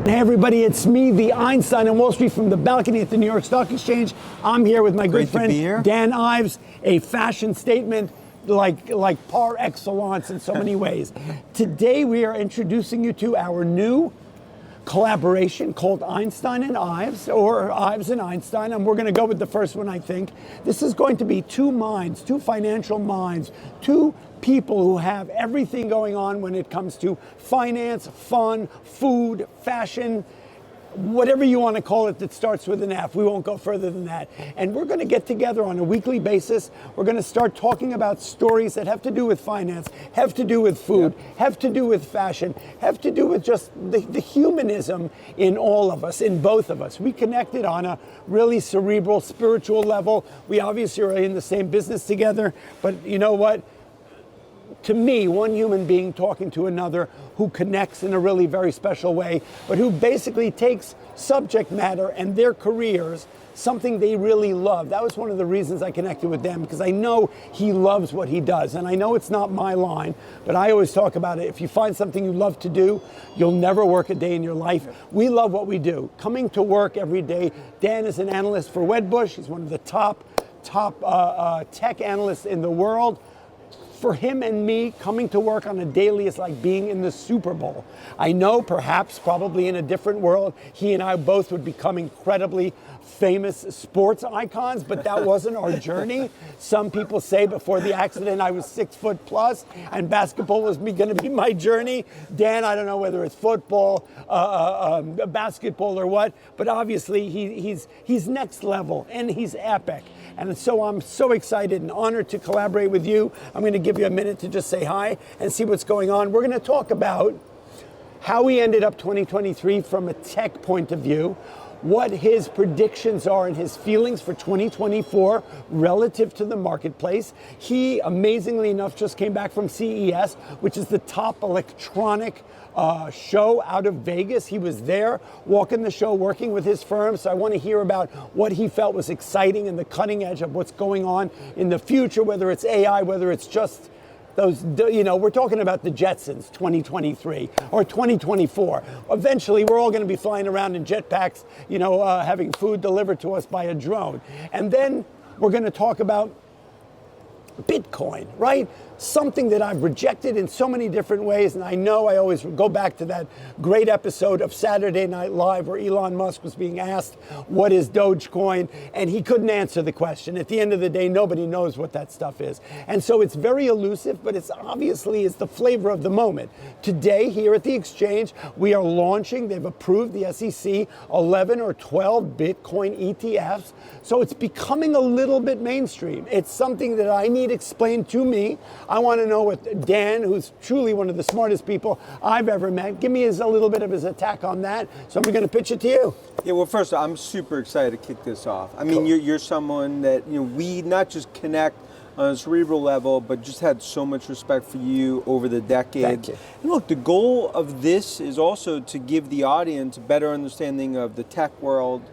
Hey everybody, it's me, the Einstein and Wall Street from the balcony at the New York Stock Exchange. I'm here with my good friend Dan Ives, a fashion statement like par excellence in so many ways. Today we are introducing you to our new collaboration called Einstein and Ives, or Ives and Einstein, and we're going to go with the first one, I think. This is going to be two minds, two financial minds, two people who have everything going on when it comes to finance, fun, food, fashion, whatever you want to call it that starts with an F. We won't go further than that. And we're going to get together on a weekly basis. We're going to start talking about stories that have to do with finance, have to do with food, have to do with fashion, have to do with just the humanism in all of us, in both of us. We connected on a really cerebral, spiritual level. We obviously are in the same business together, but you know what? To me, one human being talking to another who connects in a really very special way, but who basically takes subject matter and their careers, something they really love. That was one of the reasons I connected with them, because I know he loves what he does. And I know it's not my line, but I always talk about it. If you find something you love to do, you'll never work a day in your life. We love what we do. Coming to work every day. Dan is an analyst for Wedbush. He's one of the top tech analysts in the world. For him and me, coming to work on a daily is like being in the Super Bowl. I know perhaps, probably in a different world, he and I both would become incredibly famous sports icons, but that wasn't our journey. Some people say before the accident I was 6 foot plus and basketball was going to be my journey. Dan, I don't know whether it's football, basketball or what, but obviously he's next level and he's epic. And so I'm so excited and honored to collaborate with you. I'm going to give you a minute to just say hi and see what's going on. We're going to talk about how we ended up 2023 from a tech point of view, what his predictions are and his feelings for 2024 relative to the marketplace. He, amazingly enough, just came back from CES, which is the top electronic show out of Vegas. He was there walking the show, working with his firm. So I want to hear about what he felt was exciting and the cutting edge of what's going on in the future, whether it's AI, whether it's just those, we're talking about the Jetsons 2023 or 2024. Eventually, we're all going to be flying around in jetpacks, having food delivered to us by a drone. And then we're going to talk about Bitcoin, right? Something that I've rejected in so many different ways. And I know I always go back to that great episode of Saturday Night Live where Elon Musk was being asked, what is Dogecoin? And he couldn't answer the question. At the end of the day, nobody knows what that stuff is. And so it's very elusive, but it's obviously the flavor of the moment. Today, here at the exchange, we are launching, they've approved the SEC 11 or 12 Bitcoin ETFs. So it's becoming a little bit mainstream. It's something that I need explained to me. I want to know what Dan, who's truly one of the smartest people I've ever met, give me a little bit of his attack on that. So I'm going to pitch it to you. Yeah, well, first, I'm super excited to kick this off. I mean, Cool. you're someone that, we not just connect on a cerebral level, but just had so much respect for you over the decades. Thank you. And look, the goal of this is also to give the audience a better understanding of the tech world,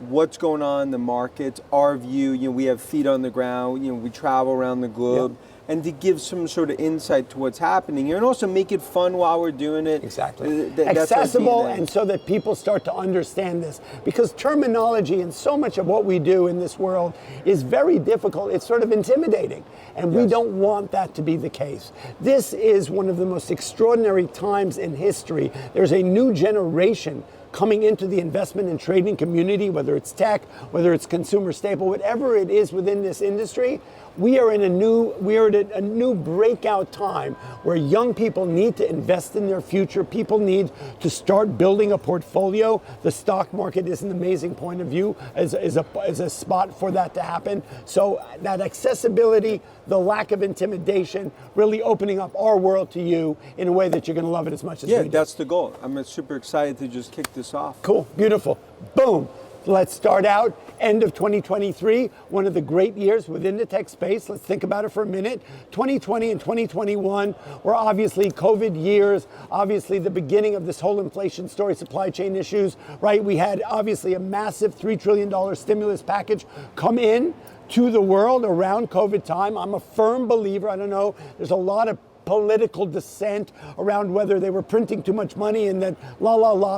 what's going on in the markets, our view. We have feet on the ground. We travel around the globe. Yep. And to give some sort of insight to what's happening here, and also make it fun while we're doing it. Exactly. Accessible, and so that people start to understand this. Because terminology and so much of what we do in this world is very difficult. It's sort of intimidating. And we don't want that to be the case. This is one of the most extraordinary times in history. There's a new generation coming into the investment and trading community, whether it's tech, whether it's consumer staple, whatever it is within this industry. We are at a new breakout time where young people need to invest in their future. People need to start building a portfolio. The stock market is an amazing point of view as a spot for that to happen. So that accessibility, the lack of intimidation, really opening up our world to you in a way that you're going to love it as much as we do. Yeah, that's the goal. I'm super excited to just kick this off. Cool, beautiful, boom. Let's start out, end of 2023, one of the great years within the tech space. Let's think about it for a minute. 2020 and 2021 were obviously COVID years, obviously the beginning of this whole inflation story, supply chain issues, right? We had obviously a massive $3 trillion stimulus package come in to the world around COVID time. I'm a firm believer, I don't know, there's a lot of political dissent around whether they were printing too much money and that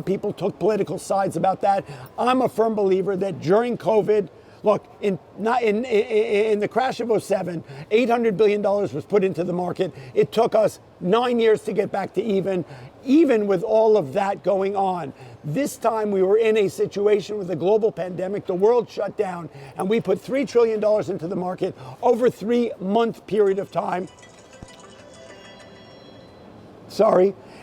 people took political sides about that. I'm a firm believer that during COVID, look, in the crash of '07, $800 billion was put into the market. It took us 9 years to get back to even with all of that going on. This time we were in a situation with a global pandemic, the world shut down, and we put $3 trillion into the market over a 3-month period of time.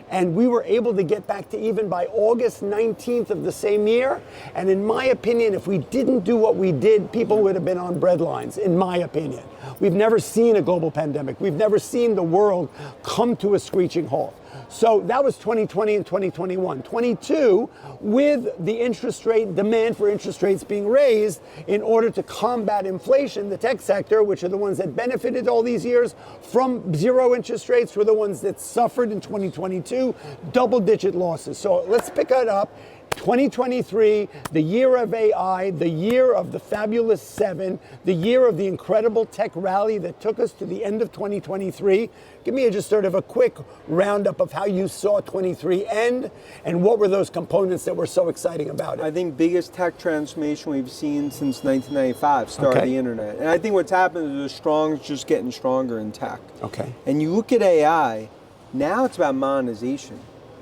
And we were able to get back to even by August 19th of the same year. And in my opinion, if we didn't do what we did, people would have been on breadlines, in my opinion. We've never seen a global pandemic. We've never seen the world come to a screeching halt. So that was 2020 and 2021. 22, with the interest rate, demand for interest rates being raised in order to combat inflation, the tech sector, which are the ones that benefited all these years from zero interest rates, were the ones that suffered in 2022, double-digit losses. So let's pick it up. 2023, the year of AI, the year of the fabulous 7, the year of the incredible tech rally that took us to the end of 2023. Give me just sort of a quick roundup of how you saw 23 end and what were those components that were so exciting about it. I think biggest tech transformation we've seen since 1995, start of the internet. And I think what's happened is the strong is just getting stronger in tech. Okay. And you look at AI, now it's about monetization.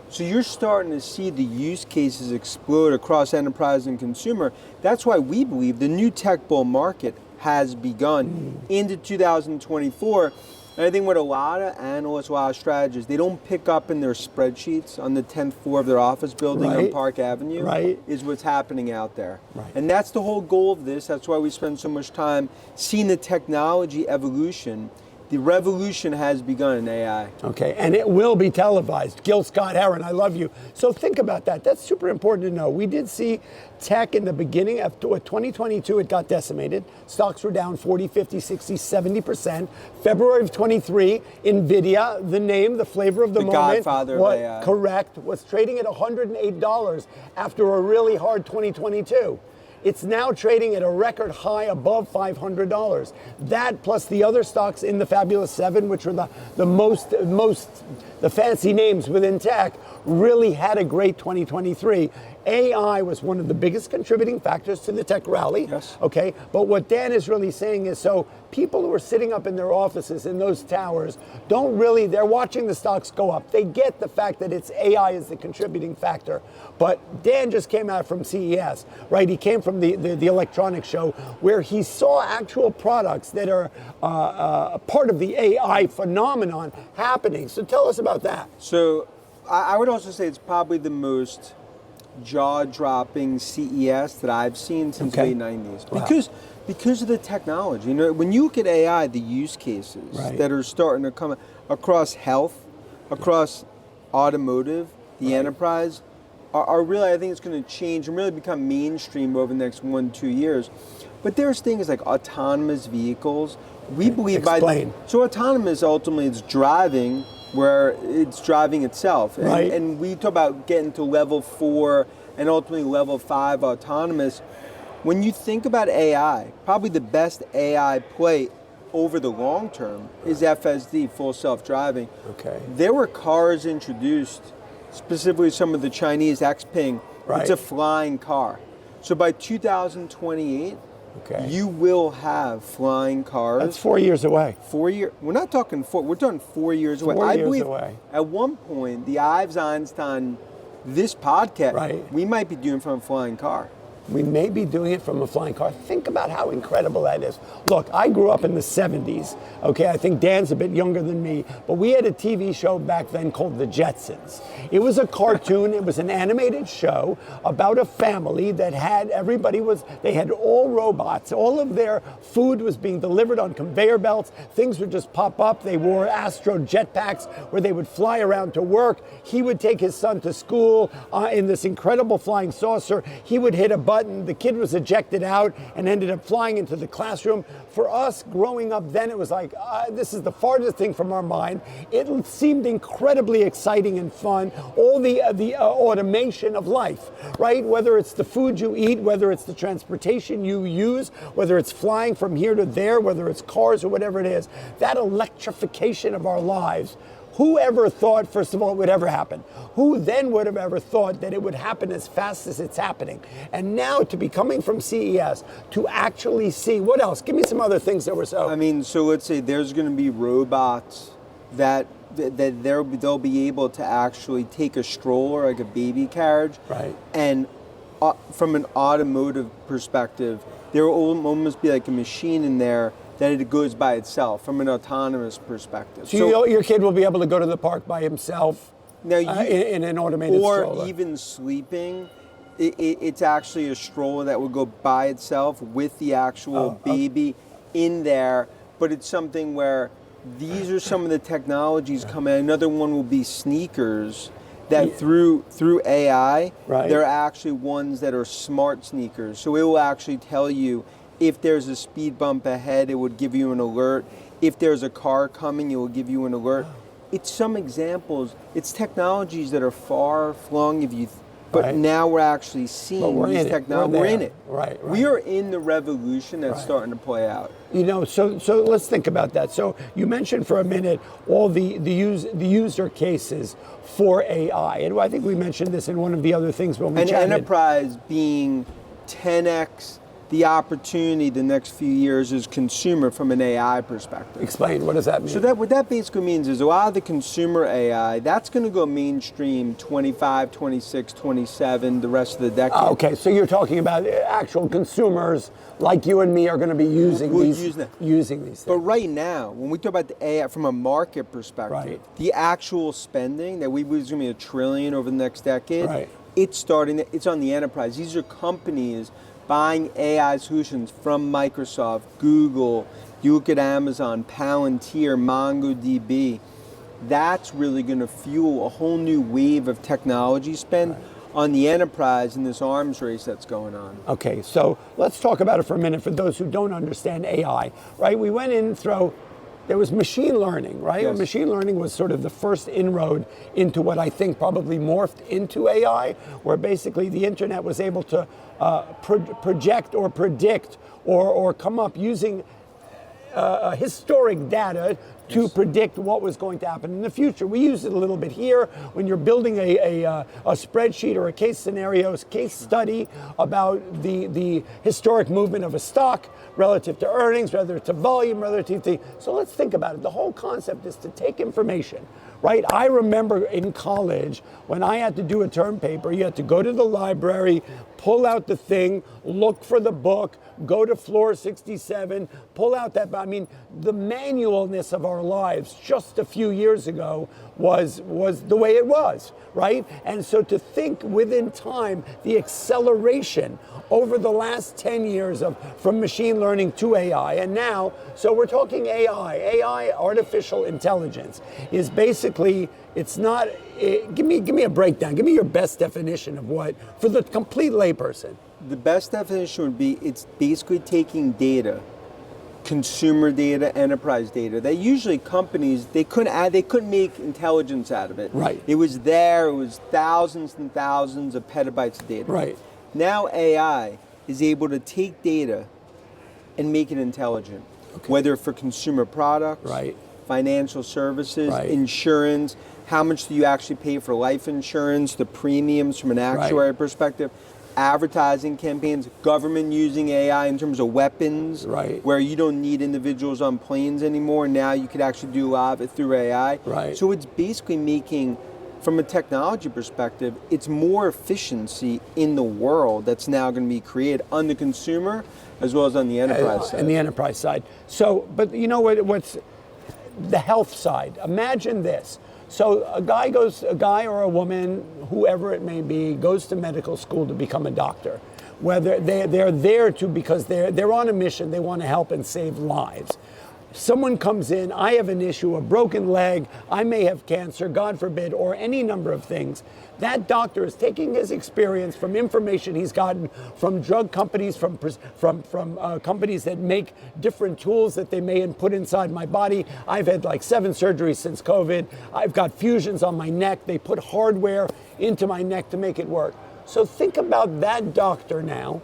So you're starting to see the use cases explode across enterprise and consumer. That's why we believe the new tech bull market has begun into 2024. And I think what a lot of analysts, a lot of strategists, they don't pick up in their spreadsheets on the 10th floor of their office building on Park Avenue is what's happening out there. And that's the whole goal of this. That's why we spend so much time seeing the technology evolution. The revolution has begun in AI. Okay, and it will be televised. Gil Scott Heron, I love you. So think about that. That's super important to know. We did see tech in the beginning of 2022, it got decimated. Stocks were down 40, 50, 60, 70%. February of 23, NVIDIA, the name, the flavor of the moment. Godfather of AI. Correct, was trading at $108 after a really hard 2022. It's now trading at a record high above $500. That plus the other stocks in the Fabulous 7, which are the most the fancy names within tech, really had a great 2023. AI was one of the biggest contributing factors to the tech rally. Yes. Okay, but what Dan is really saying is, so people who are sitting up in their offices in those towers don't really, they're watching the stocks go up. They get the fact that it's AI is the contributing factor. But Dan just came out from CES, right? He came from the electronics show where he saw actual products that are part of the AI phenomenon happening. So tell us about that. So I would also say it's probably the most jaw-dropping CES that I've seen since the late 90s. Because of the technology. You know, when you look at AI, the use cases that are starting to come across health, across automotive, the enterprise, are really, I think it's going to change and really become mainstream over the next 1-2 years. But there's things like autonomous vehicles. We believe so autonomous ultimately is driving where it's driving itself. And we talk about getting to level 4 and ultimately level 5 autonomous. When you think about AI, probably the best AI play over the long term is FSD, full self-driving. Okay. There were cars introduced, specifically some of the Chinese Xpeng. It's a flying car. So by 2028, you will have flying cars. That's 4 years away. 4 years. We're not talking 4. We're talking 4 years away. I believe at one point the Ives Einstein, this podcast, we might be doing from a flying car. We may be doing it from a flying car. Think about how incredible that is. Look, I grew up in the 70s. Okay, I think Dan's a bit younger than me, but we had a TV show back then called The Jetsons. It was a cartoon. It was an animated show about a family that had they had all robots. All of their food was being delivered on conveyor belts. Things would just pop up. They wore Astro jetpacks where they would fly around to work. He would take his son to school in this incredible flying saucer. He would hit a button. The kid was ejected out and ended up flying into the classroom. For us growing up then, it was like, this is the farthest thing from our mind. It seemed incredibly exciting and fun. All the automation of life, right? Whether it's the food you eat, whether it's the transportation you use, whether it's flying from here to there, whether it's cars or whatever it is, that electrification of our lives Who ever thought, first of all, it would ever happen? Who then would have ever thought that it would happen as fast as it's happening? And now to be coming from CES to actually see, what else? Give me some other things that were so. I mean, so let's say there's going to be robots that they'll be able to actually take a stroller, like a baby carriage, right. And from an automotive perspective, there will almost be like a machine in there that it goes by itself from an autonomous perspective. So your kid will be able to go to the park by himself now in an automated stroller? Or even sleeping. It's actually a stroller that will go by itself with the actual baby in there. But it's something where these are some of the technologies coming. Another one will be sneakers that through AI, they're actually ones that are smart sneakers. So it will actually tell you if there's a speed bump ahead, it would give you an alert. If there's a car coming, it will give you an alert. It's some examples. It's technologies that are far flung, but now we're actually seeing these technologies. We're in it. Right. We are in the revolution that's starting to play out. So let's think about that. So you mentioned for a minute all the user cases for AI, and I think we mentioned this in one of the other things when we chatted. An enterprise being 10x the opportunity the next few years is consumer from an AI perspective. Explain, what does that mean? So what that basically means is a lot of the consumer AI, that's going to go mainstream 25, 26, 27, the rest of the decade. Okay, so you're talking about actual consumers like you and me are going to be using these things. But right now, when we talk about the AI from a market perspective, the actual spending that we believe is going to be $1 trillion over the next decade, it's on the enterprise. These are companies buying AI solutions from Microsoft, Google. You look at Amazon, Palantir, MongoDB. That's really going to fuel a whole new wave of technology spend on the enterprise in this arms race that's going on. Okay, so let's talk about it for a minute for those who don't understand AI, right? We went in there was machine learning, right? Yes. Machine learning was sort of the first inroad into what I think probably morphed into AI, where basically the internet was able to project or predict or come up using historic data to predict what was going to happen in the future. We use it a little bit here when you're building a spreadsheet or a case study about the historic movement of a stock relative to earnings, relative to volume, relative to... So let's think about it. The whole concept is to take information, right? I remember in college when I had to do a term paper, you had to go to the library, pull out the thing, look for the book, go to floor 67, pull out that... I mean, the manualness of our lives just a few years ago was the way it was, right? And so to think within time, the acceleration over the last 10 years from machine learning to AI, and now, so we're talking AI, artificial intelligence, is basically, it's not, give me a breakdown, give me your best definition of what, for the complete layperson. The best definition would be it's basically taking data, consumer data, enterprise data, that usually companies, they couldn't make intelligence out of it. Right. It was there, it was thousands and thousands of petabytes of data. Right. Now AI is able to take data and make it intelligent, whether for consumer products, financial services, insurance, how much do you actually pay for life insurance, the premiums from an actuary perspective, advertising campaigns, government using AI in terms of weapons, where you don't need individuals on planes anymore. Now you could actually do a lot of it through AI. So it's basically making, from a technology perspective, it's more efficiency in the world that's now going to be created on the consumer as well as on the enterprise side. And the enterprise side. So, but you know what's the health side? Imagine this. So a guy or a woman, whoever it may be, goes to medical school to become a doctor. Whether they're there because they're on a mission, they want to help and save lives. Someone comes in, I have an issue, a broken leg, I may have cancer, God forbid, or any number of things. That doctor is taking his experience from information he's gotten from drug companies, from companies that make different tools that they may put inside my body. I've had like 7 surgeries since COVID. I've got fusions on my neck. They put hardware into my neck to make it work. So think about that doctor now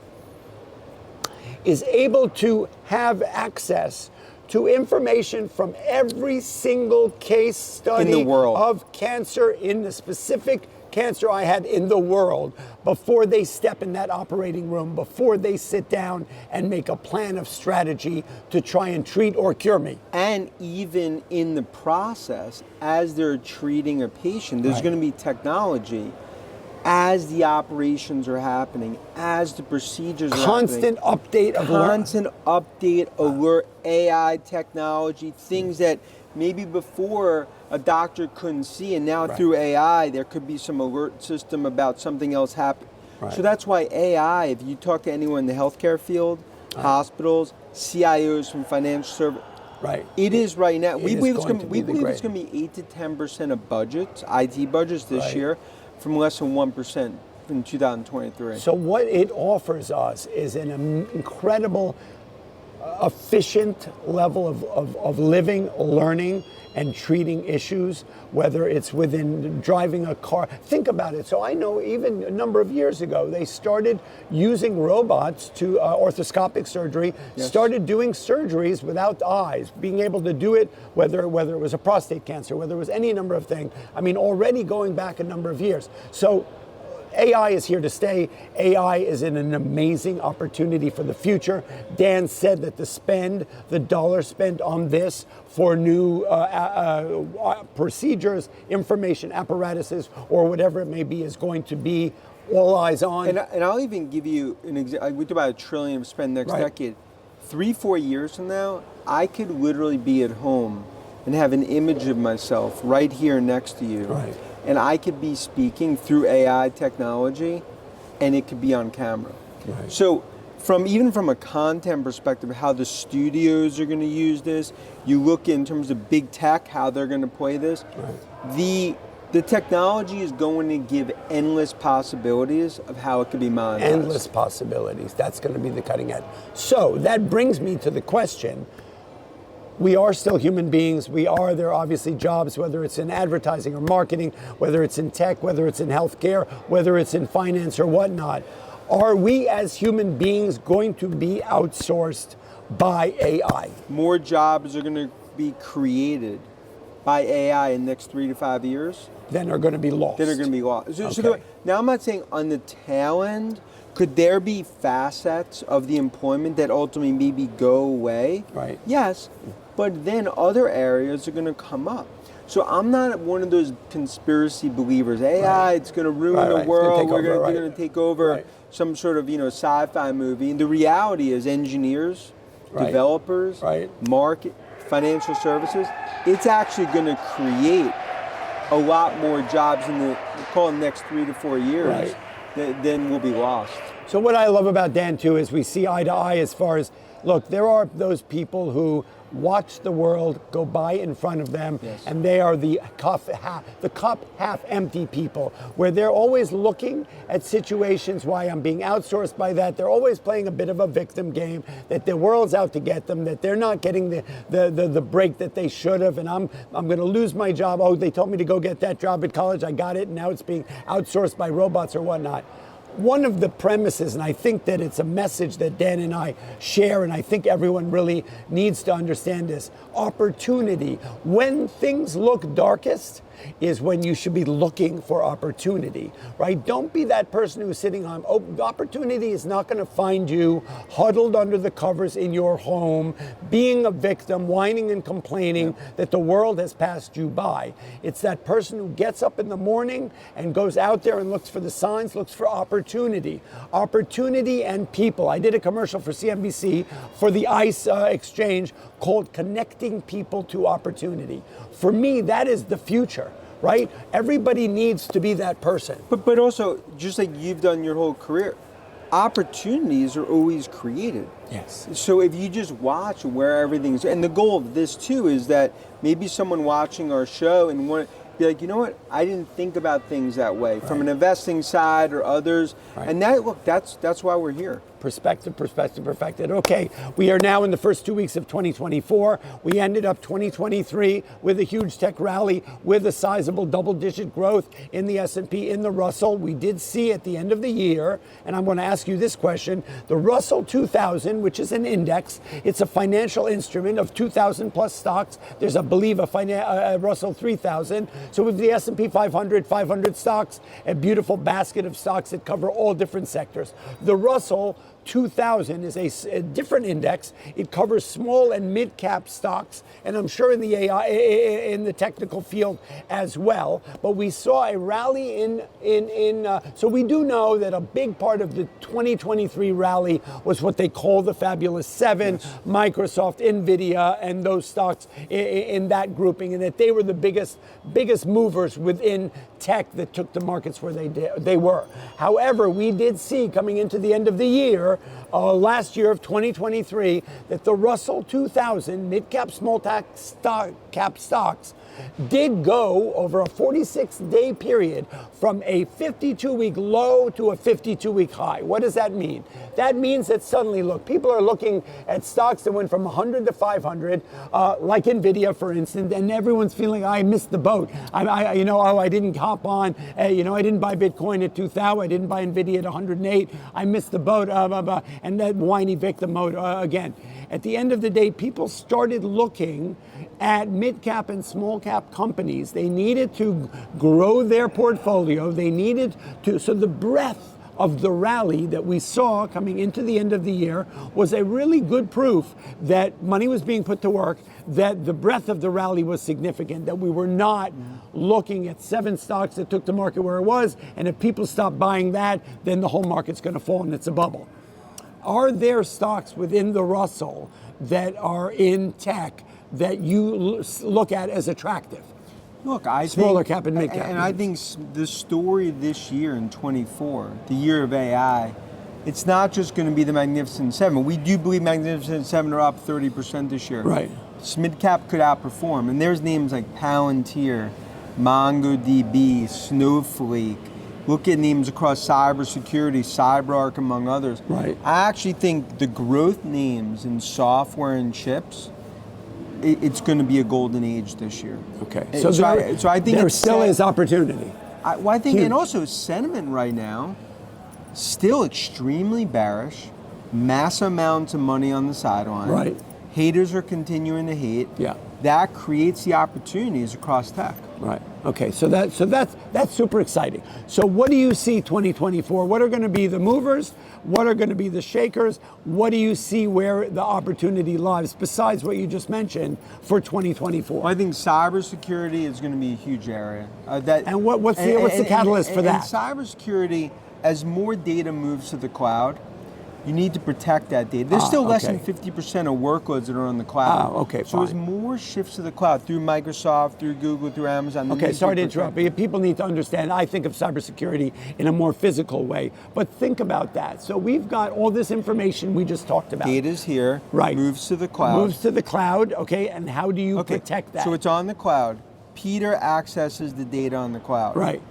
is able to have access to information from every single case study in the world of cancer in the specific cancer I had in the world before they step in that operating room, before they sit down and make a plan of strategy to try and treat or cure me. And even in the process, as they're treating a patient, there's going to be technology as the operations are happening, as the procedures are constant happening. Constant update, alert, AI technology, things that maybe before a doctor couldn't see, and now through AI, there could be some alert system about something else happening. Right. So that's why AI, if you talk to anyone in the healthcare field, hospitals, CIOs from financial service, it is right now. We believe it's going to be 8 to 10% of budgets, IT budgets this year, from less than 1% in 2023. So what it offers us is an incredible, efficient level of living, learning, and treating issues, whether it's within driving a car. Think about it. So I know even a number of years ago, they started using robots to orthoscopic surgery, started doing surgeries without eyes, being able to do it, whether it was a prostate cancer, whether it was any number of things. I mean, already going back a number of years. So AI is here to stay. AI is an amazing opportunity for the future. Dan said that the dollar spent on this for new procedures, information apparatuses, or whatever it may be, is going to be all eyes on. And I'll even give you an example. We talk about $1 trillion spent next decade. 3-4 years from now, I could literally be at home and have an image of myself right here next to you. Right. And I could be speaking through AI technology, and it could be on camera. Right. So even from a content perspective, how the studios are going to use this, you look in terms of big tech, how they're going to play this. Right. The technology is going to give endless possibilities of how it could be monetized. Endless possibilities. That's going to be the cutting edge. So that brings me to the question. We are still human beings. There are obviously jobs, whether it's in advertising or marketing, whether it's in tech, whether it's in healthcare, whether it's in finance or whatnot. Are we as human beings going to be outsourced by AI? More jobs are going to be created by AI in the next 3 to 5 years. Then are going to be lost. So now I'm not saying on the tail end, could there be facets of the employment that ultimately maybe go away? Right. Yes, but then other areas are going to come up. So I'm not one of those conspiracy believers. AI, it's going to ruin the world. We're going to take over some sort of sci-fi movie. And the reality is engineers, developers, market, financial services. It's actually going to create a lot more jobs in the next 3 to 4 years. Then we'll be lost. So what I love about Dan too is we see eye to eye as far as, look, there are those people who watch the world go by in front of them, and they are the cup half empty people, where they're always looking at situations, why I'm being outsourced by that. They're always playing a bit of a victim game, that the world's out to get them, that they're not getting the break that they should have, and I'm going to lose my job. Oh, they told me to go get that job at college, I got it, and now it's being outsourced by robots or whatnot. One of the premises, and I think that it's a message that Dan and I share, and I think everyone really needs to understand this, opportunity. When things look darkest is when you should be looking for opportunity, right? Don't be that person who's sitting on, opportunity is not going to find you huddled under the covers in your home, being a victim, whining and complaining that the world has passed you by. It's that person who gets up in the morning and goes out there and looks for the signs, looks for opportunity. Opportunity and people. I did a commercial for CNBC for the ICE exchange called Connecting People to Opportunity. For me, that is the future, right? Everybody needs to be that person. But also, just like you've done your whole career, opportunities are always created. Yes. So if you just watch where everything's, and the goal of this too is that maybe someone watching our show and want to be like, you know what, I didn't think about things that way from an investing side or others. And that's why we're here. Perfected. Okay, we are now in the first 2 weeks of 2024. We ended up 2023 with a huge tech rally, with a sizable double-digit growth in the S&P, in the Russell. We did see at the end of the year, and I'm going to ask you this question, the Russell 2000, which is an index, it's a financial instrument of 2,000 plus stocks. There's, I believe, a Russell 3000. So with the S&P 500 stocks, a beautiful basket of stocks that cover all different sectors. The Russell 2000 is a different index. It covers small and mid-cap stocks, and I'm sure in the AI, in the technical field as well. But we saw a rally so we do know that a big part of the 2023 rally was what they call the Fabulous Seven, yes. Microsoft, Nvidia, and those stocks in that grouping, and that they were the biggest movers within tech that took the markets where they were. However, we did see coming into the end of the year, last year of 2023, that the Russell 2000 mid-cap, small-cap stocks did go over a 46-day period from a 52-week low to a 52-week high. What does that mean? That means that suddenly, look, people are looking at stocks that went from 100 to 500, like Nvidia, for instance, and everyone's feeling, I missed the boat. I didn't hop on. I didn't buy Bitcoin at 2,000. I didn't buy Nvidia at 108. I missed the boat. And that whiny victim mode again. At the end of the day, people started looking at mid-cap and small-cap companies. They needed to grow their portfolio. They needed to, so the breadth of the rally that we saw coming into the end of the year was a really good proof that money was being put to work, that the breadth of the rally was significant, that we were not looking at 7 stocks that took the market where it was, and if people stop buying that, then the whole market's going to fall and it's a bubble. Are there stocks within the Russell that are in tech that you look at as attractive? Look, smaller cap and mid cap. And I think the story this year in 24, the year of AI, it's not just going to be the Magnificent Seven. We do believe Magnificent Seven are up 30% this year. Right. Mid cap could outperform, and there's names like Palantir, MongoDB, Snowflake. Look at names across cybersecurity, CyberArk, among others. Right. I actually think the growth names in software and chips, it's going to be a golden age this year. Okay. So I think there still is opportunity. I think, and also sentiment right now, still extremely bearish, massive amounts of money on the sideline. Right. Haters are continuing to hate. Yeah. That creates the opportunities across tech. Right. Okay. So that's super exciting. So what do you see 2024? What are going to be the movers? What are going to be the shakers? What do you see where the opportunity lies besides what you just mentioned for 2024? Well, I think cybersecurity is going to be a huge area. And what's the catalyst for that? And cybersecurity, as more data moves to the cloud, you need to protect that data. There's still less than 50% of workloads that are on the cloud. Okay, so as more shifts to the cloud through Microsoft, through Google, through Amazon. Okay, sorry to interrupt, but people need to understand, I think of cybersecurity in a more physical way, but think about that. So we've got all this information we just talked about. Data's here, right. Moves to the cloud. Moves to the cloud, okay, and how do you protect that? So it's on the cloud. Peter accesses the data on the cloud. Right.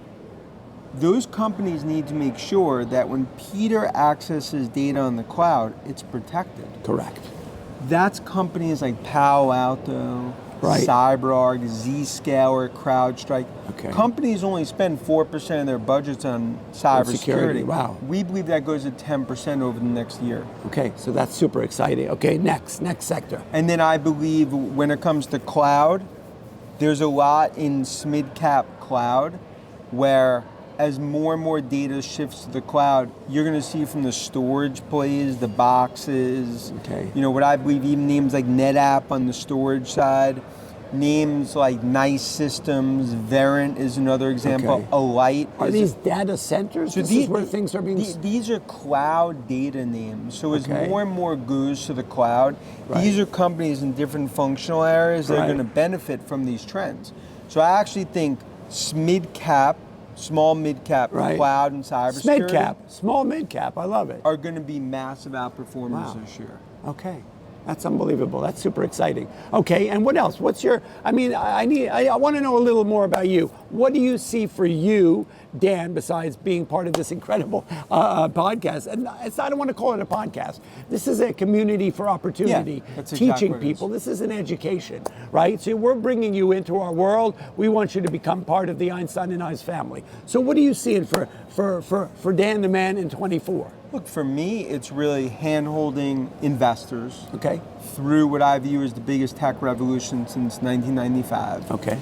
Those companies need to make sure that when Peter accesses data on the cloud, it's protected. Correct. That's companies like Palo Alto, right. CyberArk, Zscaler, CrowdStrike. Okay. Companies only spend 4% of their budgets on cybersecurity. Wow. We believe that goes to 10% over the next year. Okay, so that's super exciting. Okay, next sector. And then I believe when it comes to cloud, there's a lot in mid-cap cloud where as more and more data shifts to the cloud, you're going to see from the storage plays, the boxes, what I believe even names like NetApp on the storage side, names like Nice Systems, Verint is another example, Alight. Are these data centers? So this is where things are being... These are cloud data names. So as more and more goes to the cloud, these are companies in different functional areas that are going to benefit from these trends. So I actually think mid-cap, small mid-cap, cloud and cybersecurity. Small mid-cap, I love it. Are going to be massive outperformers this year. Okay. That's unbelievable. That's super exciting. Okay, and what else? What's your? I mean, I want to know a little more about you. What do you see for you, Dan, besides being part of this incredible podcast? And I don't want to call it a podcast. This is a community for opportunity, that's teaching exactly people. This is an education, right? So we're bringing you into our world. We want you to become part of the Einstein and Ives family. So what are you seeing for Dan the Man in 24? Look, for me, it's really hand-holding investors Okay. through what I view as the biggest tech revolution since 1995. Okay.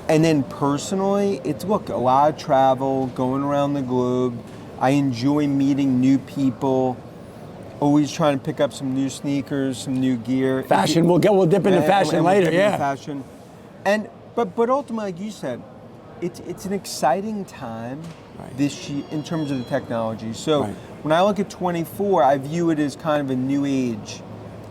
And then personally, it's, look, a lot of travel, going around the globe. I enjoy meeting new people, always trying to pick up some new sneakers, some new gear. Fashion, we'll dip into fashion later, we'll dip yeah. into fashion. And, but ultimately, like you said, it's an exciting time this year in terms of the technology. So when I look at 24, I view it as kind of a new age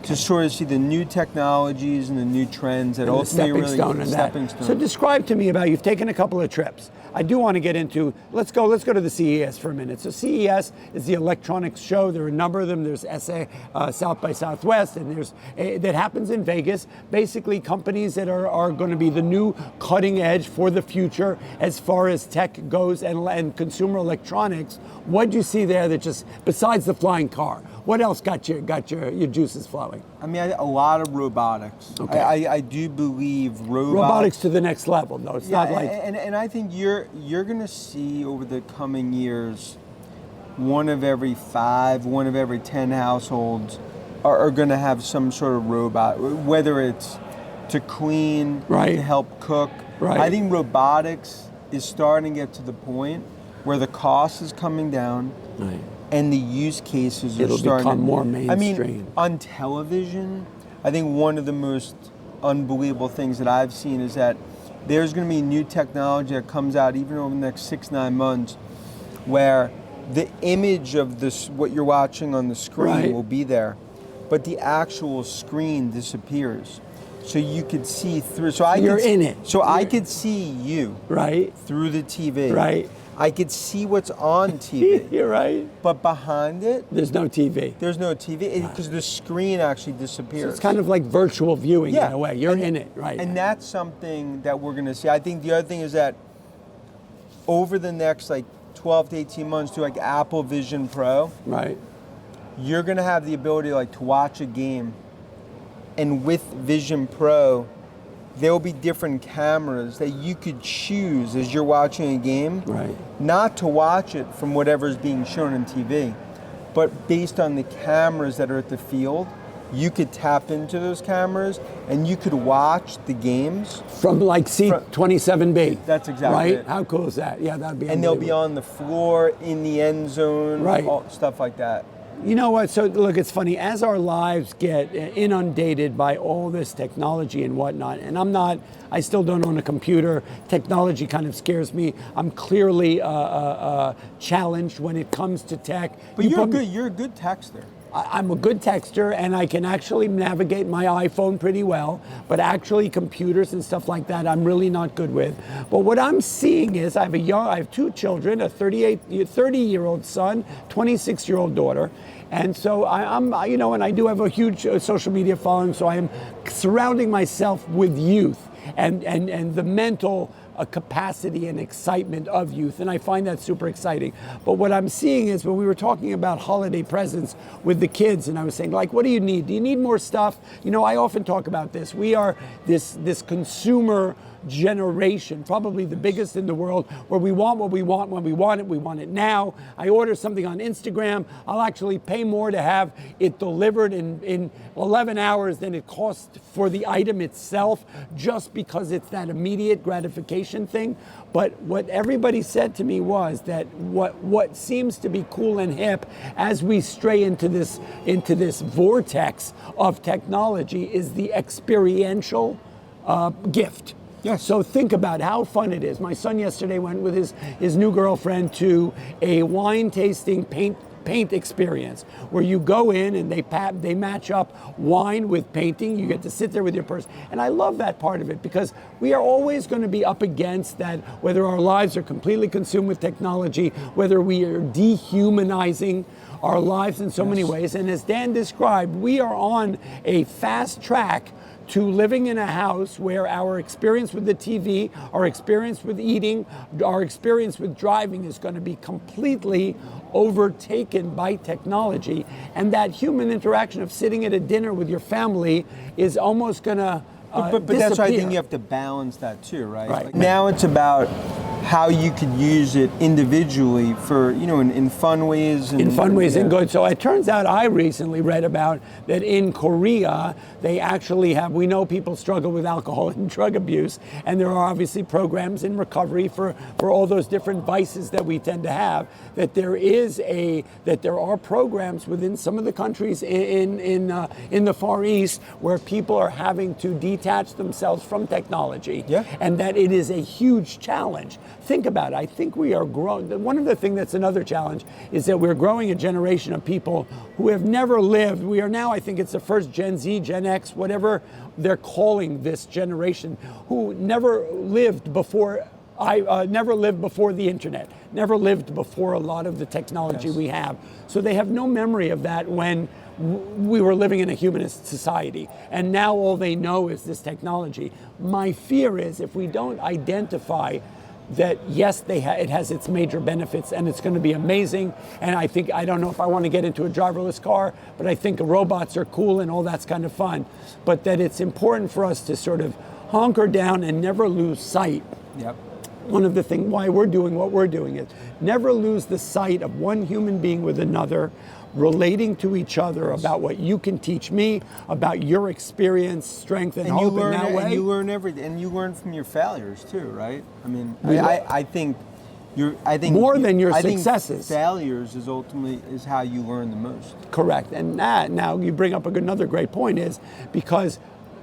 to sort of see the new technologies and the new trends that ultimately really stepping stone. So describe to me about, you've taken a couple of trips. I do want to get into, let's go to the CES for a minute. So CES is the electronics show. There are a number of them. There's South by Southwest, and there's that happens in Vegas. Basically, companies that are going to be the new cutting edge for the future as far as tech goes and consumer electronics. What do you see there that just, besides the flying car, what else got your juices flowing? I mean, a lot of robotics. Okay. I do believe robotics to the next level. No, it's not like. And I think you're going to see over the coming years, one of every 5, one of every 10 households are going to have some sort of robot, whether it's to clean, to help cook. I think robotics is starting to get to the point where the cost is coming down. And the use cases are starting to become more mainstream. I mean, on television, I think one of the most unbelievable things that I've seen is that there's going to be new technology that comes out even over the next 6-9 months where the image of this, what you're watching on the screen will be there, but the actual screen disappears. So you could see through. So you're in it. So I could see you through the TV. I could see what's on TV. You're right. But behind it, there's no TV. There's no TV because the screen actually disappears. So it's kind of like virtual viewing in a way. You're in it, right? And that's something that we're going to see. I think the other thing is that over the next 12 to 18 months to Apple Vision Pro, you're going to have the ability to watch a game, and with Vision Pro, there will be different cameras that you could choose as you're watching a game, not to watch it from whatever's being shown on TV, but based on the cameras that are at the field, you could tap into those cameras and you could watch the games. From seat 27B. That's exactly it. How cool is that? Yeah, that'd be And they'll be on the floor, in the end zone, stuff like that. You know what? So look, it's funny, as our lives get inundated by all this technology and whatnot, and I still don't own a computer. Technology kind of scares me. I'm clearly challenged when it comes to tech. But you're a good texter. I'm a good texter, and I can actually navigate my iPhone pretty well, but actually computers and stuff like that, I'm really not good with. But what I'm seeing is I have 2 children, a 30-year-old son, 26-year-old daughter. And so and I do have a huge social media following, so I am surrounding myself with youth and the mental capacity and excitement of youth, and I find that super exciting. But what I'm seeing is, when we were talking about holiday presents with the kids, and I was saying, what do you need? Do you need more stuff? I often talk about this. We are this consumer generation, probably the biggest in the world, where we want what we want when we want it now. I order something on Instagram, I'll actually pay more to have it delivered in 11 hours than it costs for the item itself, just because it's that immediate gratification thing. But what everybody said to me was that what seems to be cool and hip as we stray into this vortex of technology is the experiential gift. Yes. So think about how fun it is. My son yesterday went with his new girlfriend to a wine tasting, paint paint experience, where you go in and they match up wine with painting. You get to sit there with your person. And I love that part of it, because we are always going to be up against that, whether our lives are completely consumed with technology, whether we are dehumanizing our lives in so many ways. And as Dan described, we are on a fast track to living in a house where our experience with the TV, our experience with eating, our experience with driving is going to be completely overtaken by technology. And that human interaction of sitting at a dinner with your family is almost going to But that's why I think you have to balance that too, right? Like now it's about how you could use it individually for, in fun ways. In fun ways and good. So it turns out I recently read about that in Korea, they actually have, we know people struggle with alcohol and drug abuse, and there are obviously programs in recovery for all those different vices that we tend to have, that there are programs within some of the countries in the Far East where people are having to detach themselves from technology, and that it is a huge challenge. Think about it. I think we are growing. One of the things that's another challenge is that we're growing a generation of people who have never lived. We are now, I think it's the first Gen Z, Gen X, whatever they're calling this generation, who never lived before. Never lived before the internet, never lived before a lot of the technology we have. So they have no memory of that when we were living in a humanist society. And now all they know is this technology. My fear is if we don't identify that, yes, it has its major benefits and it's going to be amazing. And I don't know if I want to get into a driverless car, but I think robots are cool and all that's kind of fun. But that it's important for us to sort of hunker down and never lose sight. One of the things why we're doing what we're doing is never lose the sight of one human being with another, relating to each other about what you can teach me, about your experience, strength, and hope in that way. And you learn everything, and you learn from your failures too, right? I mean, I think more than your successes. Failures is how you learn the most. Correct, and now you bring up another great point, is because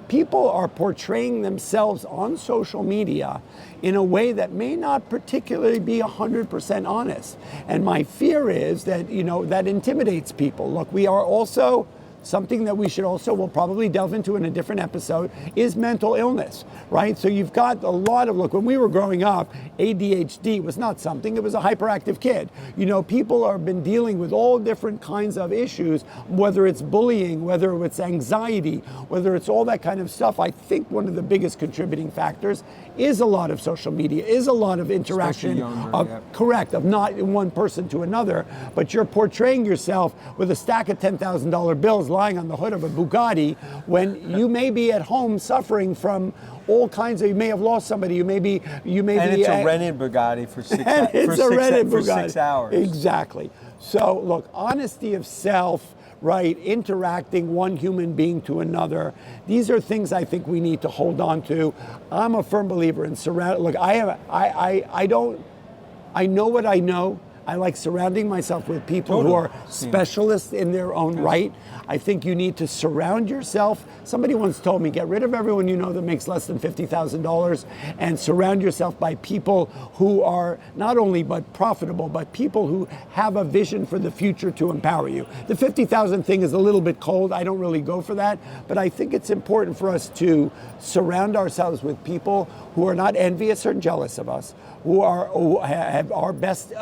people are portraying themselves on social media in a way that may not particularly be 100% honest. And my fear is that, that intimidates people. Look, we are also, something that we should also, we'll probably delve into in a different episode, is mental illness, right? So you've got a lot of, look, when we were growing up, ADHD was not something, it was a hyperactive kid. People have been dealing with all different kinds of issues, whether it's bullying, whether it's anxiety, whether it's all that kind of stuff. I think one of the biggest contributing factors is a lot of social media, is a lot of interaction, correct, of not one person to another, but you're portraying yourself with a stack of $10,000 bills lying on the hood of a Bugatti when you may be at home suffering from all kinds of, you may have lost somebody, you may be. And it's a rented Bugatti for 6 hours. Exactly. So look, honesty of self, right, interacting one human being to another, these are things I think we need to hold on to. I'm a firm believer in look, I know what I know. I like surrounding myself with people who are specialists in their own right. I think you need to surround yourself. Somebody once told me, get rid of everyone you know that makes less than $50,000 and surround yourself by people who are not only but profitable, but people who have a vision for the future to empower you. The 50,000 thing is a little bit cold. I don't really go for that, but I think it's important for us to surround ourselves with people who are not envious or jealous of us, who have our best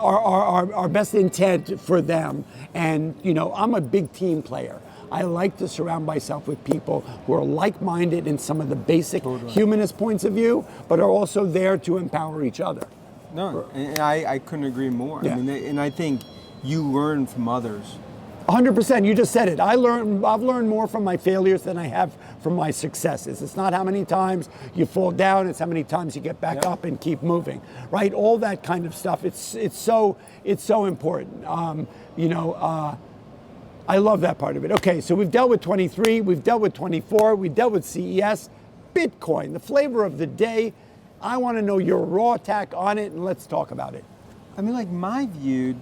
our best intent for them. And I'm a big team player. I like to surround myself with people who are like-minded in some of the basic humanist points of view, but are also there to empower each other. No, and I couldn't agree more. I mean, and I think you learn from others. 100%, you just said it. I've learned more from my failures than I have from my successes. It's not how many times you fall down, it's how many times you get back up and keep moving, right? All that kind of stuff. It's so important. I love that part of it. Okay, so we've dealt with 23, we've dealt with 24, we've dealt with CES, Bitcoin, the flavor of the day. I want to know your raw take on it, and let's talk about it. I mean, like my view,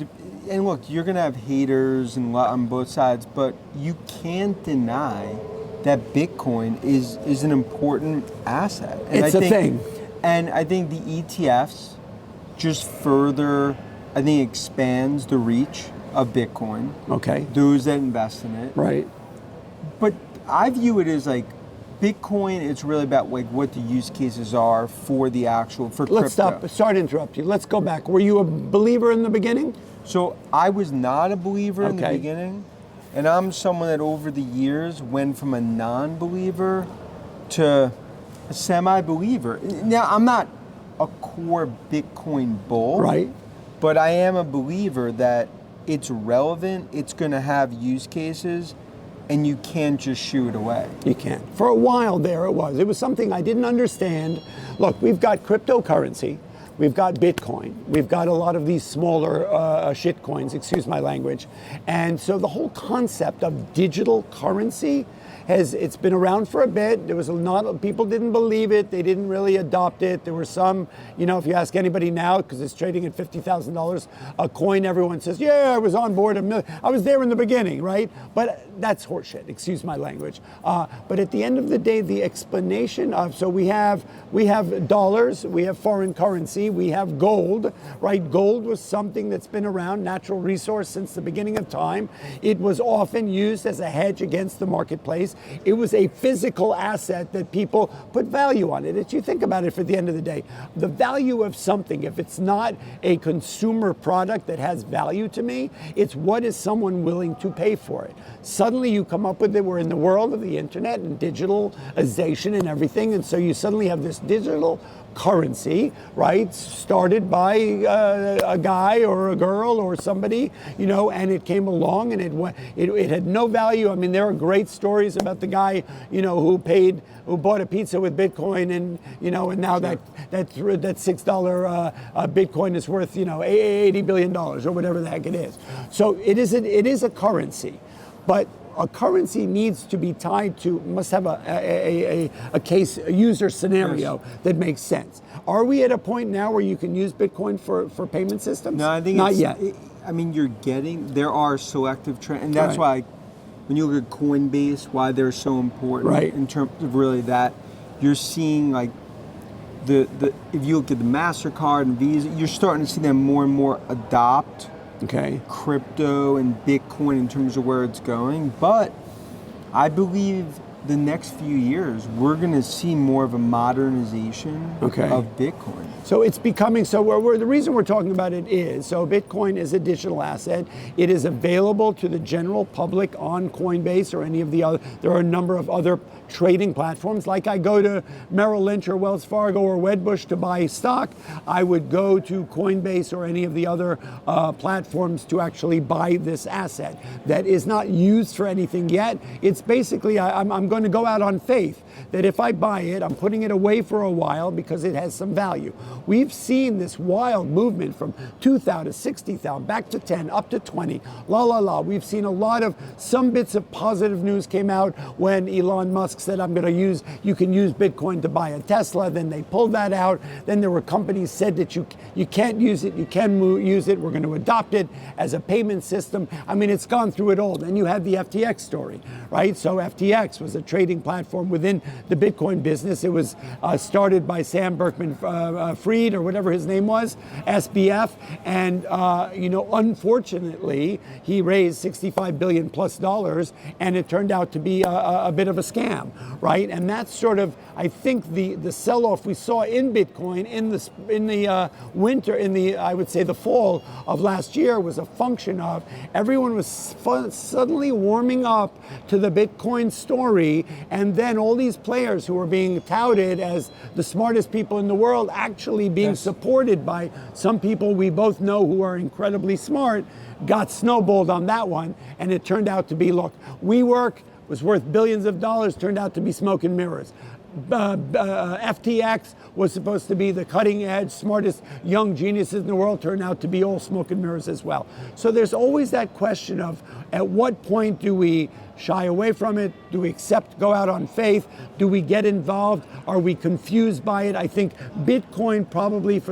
and look, you're going to have haters on both sides, but you can't deny that Bitcoin is an important asset. And it's a thing. And I think the ETFs just further I think it expands the reach of Bitcoin. Okay. Those that invest in it. Right. But I view it as like Bitcoin, it's really about like what the use cases are for the actual, for crypto. Let's stop. Sorry to interrupt you. Let's go back. Were you a believer in the beginning? So I was not a believer in the Okay. beginning. And I'm someone that over the years went from a non-believer to a semi-believer. Now, I'm not a core Bitcoin bull. Right. But I am a believer that it's relevant, it's going to have use cases, and you can't just shoo it away. You can't. For a while there it was. It was something I didn't understand. Look, we've got cryptocurrency. We've got Bitcoin. We've got a lot of these smaller shit coins, excuse my language. And so the whole concept of digital currency it's been around for a bit. There was people didn't believe it. They didn't really adopt it. There were some, if you ask anybody now, because it's trading at $50,000 a coin, everyone says, yeah, I was on board I was there in the beginning, right? But that's horseshit, excuse my language. But at the end of the day, the explanation of, so we have dollars, we have foreign currency, we have gold, right? Gold was something that's been around, natural resource since the beginning of time. It was often used as a hedge against the marketplace. It was a physical asset that people put value on it. If you think about it, for the end of the day, the value of something, if it's not a consumer product that has value to me, it's what is someone willing to pay for it. Suddenly you come up with it, we're in the world of the internet and digitalization and everything, and so you suddenly have this digital currency, right? Started by a guy or a girl or somebody, and it came along and it had no value. I mean, there are great stories about the guy, who bought a pizza with Bitcoin and now that $6 Bitcoin is worth, $80 billion or whatever the heck it is. So it is a currency, but a currency needs to be tied to, must have a user scenario that makes sense. Are we at a point now where you can use Bitcoin for payment systems? No, I think not yet. There are selective trends, and that's why when you look at Coinbase, why they're so important in terms of really that, you're seeing like if you look at the MasterCard and Visa, you're starting to see them more and more adopt crypto and Bitcoin in terms of where it's going. But I believe the next few years, we're going to see more of a modernization of Bitcoin. So it's becoming, the reason we're talking about it is, so Bitcoin is a digital asset. It is available to the general public on Coinbase or any of the other, there are a number of other trading platforms. Like I go to Merrill Lynch or Wells Fargo or Wedbush to buy stock, I would go to Coinbase or any of the other platforms to actually buy this asset that is not used for anything yet. It's basically, I'm going to go out on faith that if I buy it, I'm putting it away for a while because it has some value. We've seen this wild movement from 2,000 to 60,000, back to 10, up to 20, We've seen a lot of, some bits of positive news came out when Elon Musk said, you can use Bitcoin to buy a Tesla. Then they pulled that out. Then there were companies said that you can't use it, you can use it, we're going to adopt it as a payment system. I mean, it's gone through it all. Then you had the FTX story, right? So FTX was a trading platform within the Bitcoin business. It was started by Sam Bankman-Fried or whatever his name was, SBF, and unfortunately, he raised $65 billion plus, and it turned out to be a bit of a scam, right? And that's sort of, I think, the sell-off we saw in Bitcoin in the winter, I would say the fall of last year, was a function of everyone was suddenly warming up to the Bitcoin story, and then all these players who were being touted as the smartest people in the world actually being supported by some people we both know who are incredibly smart, got snowballed on that one, and it turned out to be, look, WeWork was worth billions of dollars, turned out to be smoke and mirrors. FTX was supposed to be the cutting edge, smartest young geniuses in the world, turned out to be all smoke and mirrors as well. So there's always that question of, at what point do we shy away from it? Do we go out on faith? Do we get involved? Are we confused by it? I think Bitcoin probably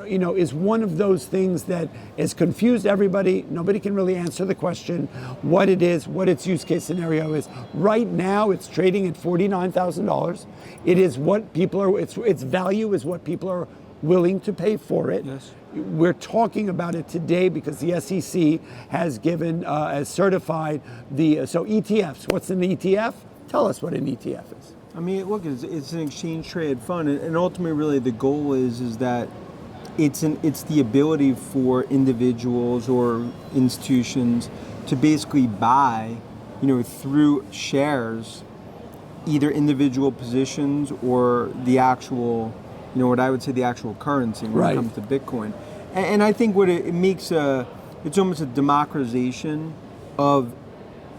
is one of those things that has confused everybody. Nobody can really answer the question what it is, what its use case scenario is. Right now, it's trading at $49,000. It is what people are, its value is what people are willing to pay for it. Yes. We're talking about it today because the SEC has has certified so ETFs. What's an ETF? Tell us what an ETF is. I mean, look, it's an exchange traded fund, and ultimately, really, the goal is that it's the ability for individuals or institutions to basically buy, through shares, either individual positions or the actual, what I would say the actual currency when it comes to Bitcoin. And I think what it makes it's almost a democratization of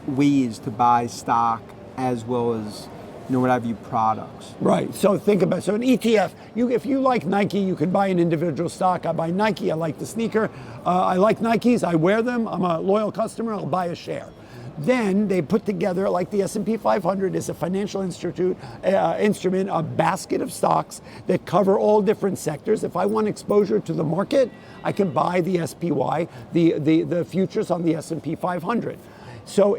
ways to buy stock as well as what have you, products. Right. So think about an ETF. If you like Nike, you can buy an individual stock. I buy Nike. I like the sneaker. I like Nikes. I wear them. I'm a loyal customer. I'll buy a share. Then they put together, like the S&P 500 is a financial instrument, a basket of stocks that cover all different sectors. If I want exposure to the market, I can buy the SPY, the futures on the S&P 500. So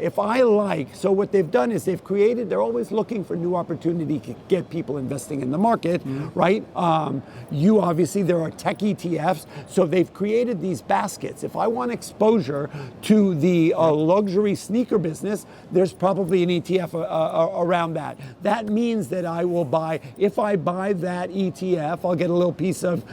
what they've done is they're always looking for new opportunity to get people investing in the market, right? There are tech ETFs, so they've created these baskets. If I want exposure to the luxury sneaker business, there's probably an ETF around that. That means that I will buy, if I buy that ETF, I'll get a little piece of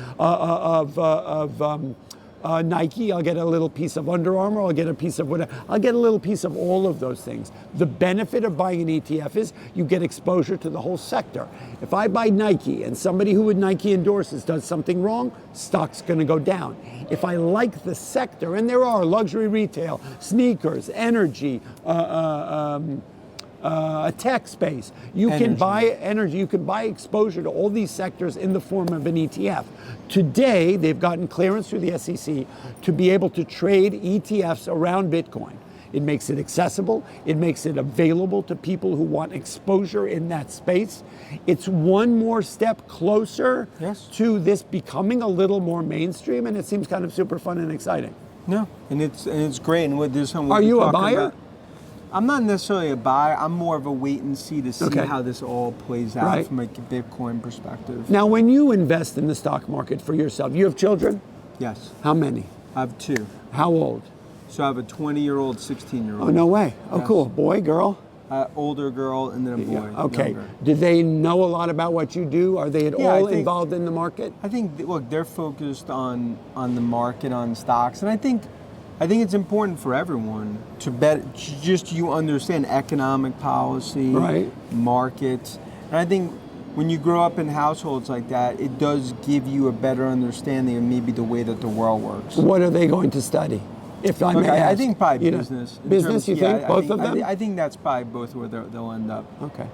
Nike, I'll get a little piece of Under Armour, I'll get a piece of whatever. I'll get a little piece of all of those things. The benefit of buying an ETF is you get exposure to the whole sector. If I buy Nike and somebody who Nike endorses does something wrong, stock's going to go down. If I like the sector, and there are luxury retail, sneakers, energy, tech space. You can buy energy, you can buy exposure to all these sectors in the form of an ETF. Today, they've gotten clearance through the SEC to be able to trade ETFs around Bitcoin. It makes it accessible. It makes it available to people who want exposure in that space. It's one more step closer to this becoming a little more mainstream, and it seems kind of super fun and exciting. No, and it's great. And what there's some. Are you a buyer? About, I'm not necessarily a buyer. I'm more of a wait and see to see how this all plays out from a Bitcoin perspective. Now, when you invest in the stock market for yourself, you have children? Yes. How many? I have 2. How old? So I have a 20-year-old, 16-year-old. Oh, no way. Oh, cool. Boy, girl? Older girl and then a boy. Okay. Younger. Do they know a lot about what you do? Are they at all involved in the market? I think, look, they're focused on the market, on stocks. And I think it's important for everyone to you understand economic policy, markets. And I think when you grow up in households like that, it does give you a better understanding of maybe the way that the world works. What are they going to study? If I may ask. I think probably business. Business, you think? Both of them? I think that's probably both where they'll end up. Okay.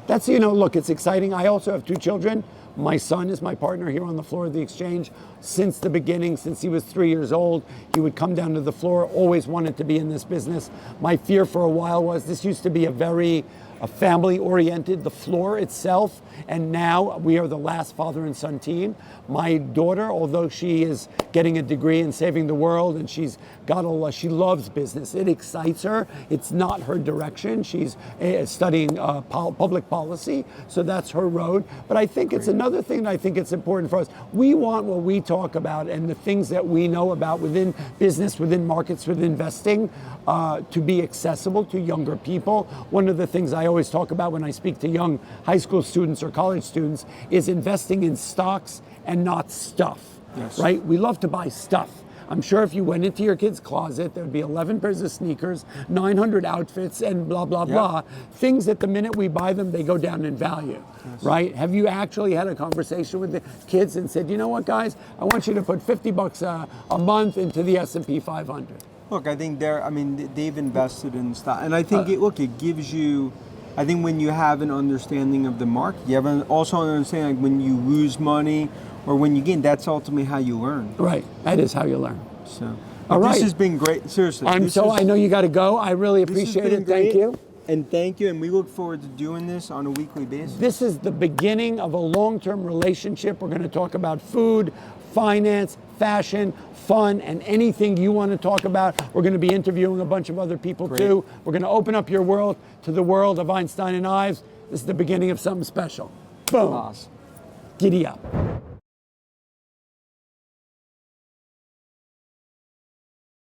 That's, look, it's exciting. I also have 2 children. My son is my partner here on the floor of the exchange. Since the beginning, since he was 3 years old, he would come down to the floor, always wanted to be in this business. My fear for a while was this used to be a family-oriented, the floor itself, and now we are the last father and son team. My daughter, although she is getting a degree in saving the world and she loves business. It excites her. It's not her direction. She's studying public policy, so that's her road. But I think it's another thing that I think it's important for us. We want what we talk about and the things that we know about within business, within markets, within investing, to be accessible to younger people. One of the things I always talk about when I speak to young high school students or college students is investing in stocks and not stuff, right? We love to buy stuff. I'm sure if you went into your kid's closet, there'd be 11 pairs of sneakers, 900 outfits, and blah, blah, blah. Things that the minute we buy them, they go down in value, right? Have you actually had a conversation with the kids and said, you know what, guys, I want you to put $50 a month into the S&P 500? Look, I think they've invested in stock. And I think, it gives you, I think when you have an understanding of the market, you have also an understanding like when you lose money or when you gain, that's ultimately how you learn. Right, that is how you learn. So, all right. This has been great, seriously. I know you got to go. I really appreciate it. Thank you. And thank you, and we look forward to doing this on a weekly basis. This is the beginning of a long-term relationship. We're going to talk about food, finance, fashion, fun, and anything you want to talk about. We're going to be interviewing a bunch of other people too. We're going to open up your world to the world of Einstein and Ives. This is the beginning of something special. Boom. Awesome. Giddy up.